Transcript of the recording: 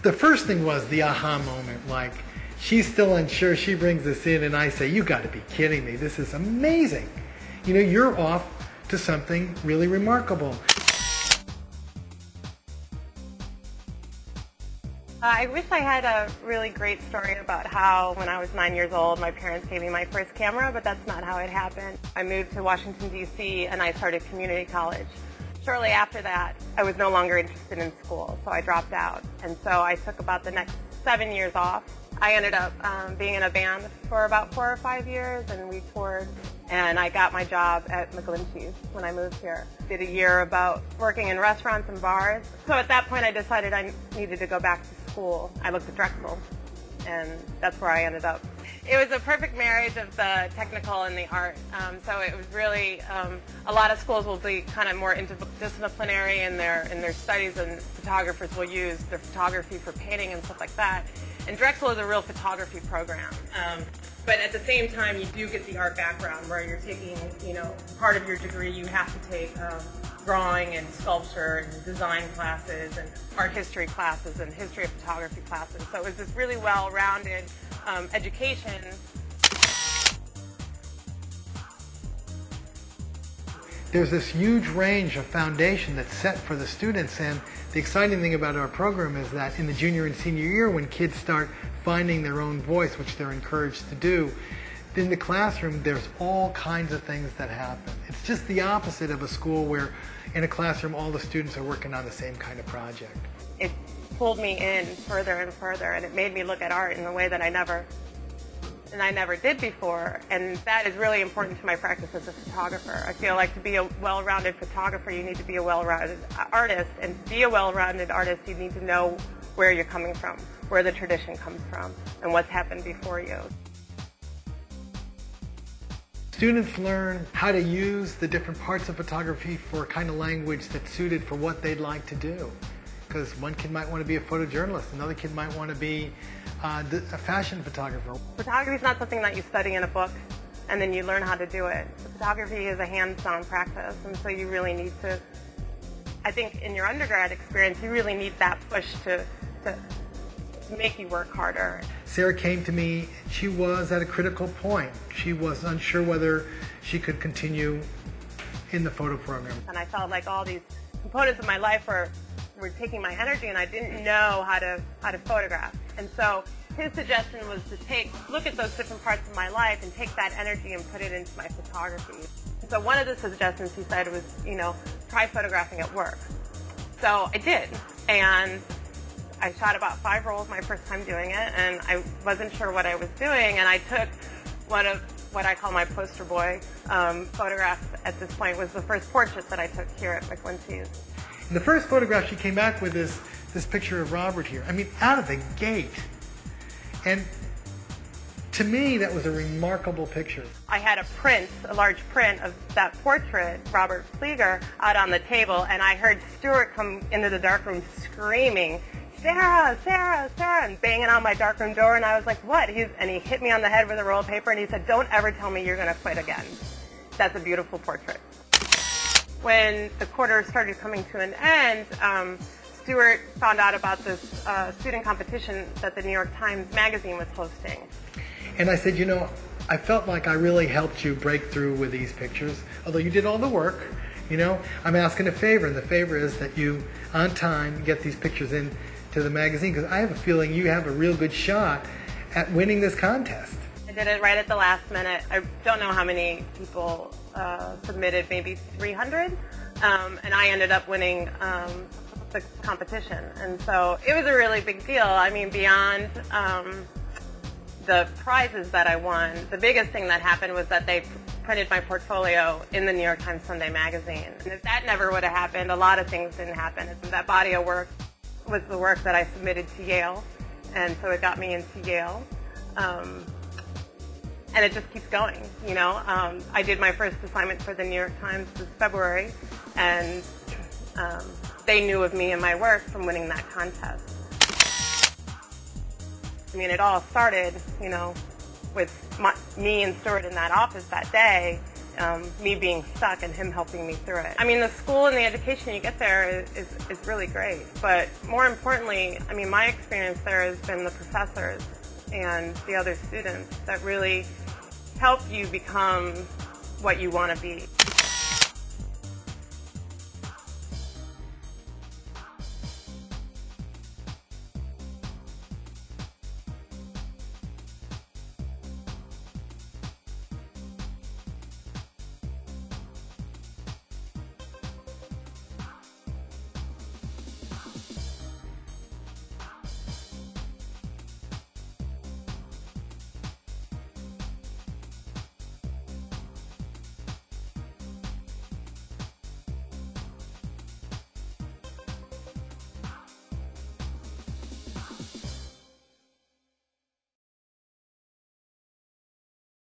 The first thing was the aha moment, like, she's still unsure, she brings this in, and I say, you got to be kidding me, this is amazing. You know, you're off to something really remarkable. I wish I had a really great story about how, when I was 9 years old, my parents gave me my first camera, but that's not how it happened. I moved to Washington, D.C., and I started community college. Shortly after that, I was no longer interested in school, so I dropped out. And so I took about the next 7 years off. I ended up being in a band for about 4 or 5 years, and we toured. And I got my job at McGlinchey's when I moved here. Did a year about working in restaurants and bars. So at that point, I decided I needed to go back to school. I looked at Drexel, and that's where I ended up. It was a perfect marriage of the technical and the art. So it was really, a lot of schools will be kind of more interdisciplinary in their studies, and photographers will use their photography for painting and stuff like that. And Drexel is a real photography program. But at the same time, you do get the art background where you're taking, you know, part of your degree you have to take drawing and sculpture and design classes and art history classes and history of photography classes. So it was this really well-rounded education. There's this huge range of foundation that's set for the students, and the exciting thing about our program is that in the junior and senior year, when kids start finding their own voice, which they're encouraged to do, in the classroom there's all kinds of things that happen. It's just the opposite of a school where in a classroom all the students are working on the same kind of project. It pulled me in further and further, and it made me look at art in a way that I never did before, and that is really important to my practice as a photographer. I feel like to be a well-rounded photographer, you need to be a well-rounded artist, and to be a well-rounded artist, you need to know where you're coming from, where the tradition comes from, and what's happened before you. Students learn how to use the different parts of photography for a kind of language that's suited for what they'd like to do. Because one kid might want to be a photojournalist, another kid might want to be a fashion photographer. Photography is not something that you study in a book and then you learn how to do it. Photography is a hands-on practice, and so you really need to, I think in your undergrad experience, you really need that push to make you work harder. Sarah came to me, she was at a critical point. She was unsure whether she could continue in the photo program. And I felt like all these components of my life were taking my energy, and I didn't know how to photograph. And so his suggestion was to look at those different parts of my life and take that energy and put it into my photography. So one of the suggestions he said was, you know, try photographing at work. So I did, and I shot about 5 rolls my first time doing it, and I wasn't sure what I was doing, and I took one of what I call my poster boy photograph at this point. Was the first portrait that I took here at McGlinchey's. The first photograph she came back with is this picture of Robert here. I mean, out of the gate. And to me, that was a remarkable picture. I had a large print of that portrait, Robert Flieger, out on the table, and I heard Stuart come into the darkroom screaming, "Sarah, Sarah, Sarah," and banging on my darkroom door, and I was like, what? And he hit me on the head with a roll of paper, and he said, "Don't ever tell me you're going to quit again." That's a beautiful portrait. When the quarter started coming to an end, Stuart found out about this student competition that the New York Times magazine was hosting. And I said, you know, I felt like I really helped you break through with these pictures. Although you did all the work, you know, I'm asking a favor, and the favor is that you, on time, get these pictures in to the magazine, because I have a feeling you have a real good shot at winning this contest. I did it right at the last minute. I don't know how many people submitted, maybe 300, and I ended up winning the competition. And so it was a really big deal. I mean, beyond the prizes that I won, the biggest thing that happened was that they printed my portfolio in the New York Times Sunday magazine. And if that never would have happened, a lot of things didn't happen. That body of work was the work that I submitted to Yale, and so it got me into Yale. And it just keeps going, you know. I did my first assignment for the New York Times this February, and they knew of me and my work from winning that contest. I mean, it all started, you know, with me and Stuart in that office that day, me being stuck and him helping me through it. I mean, the school and the education you get there is really great, but more importantly, I mean, my experience there has been the professors and the other students that really help you become what you want to be.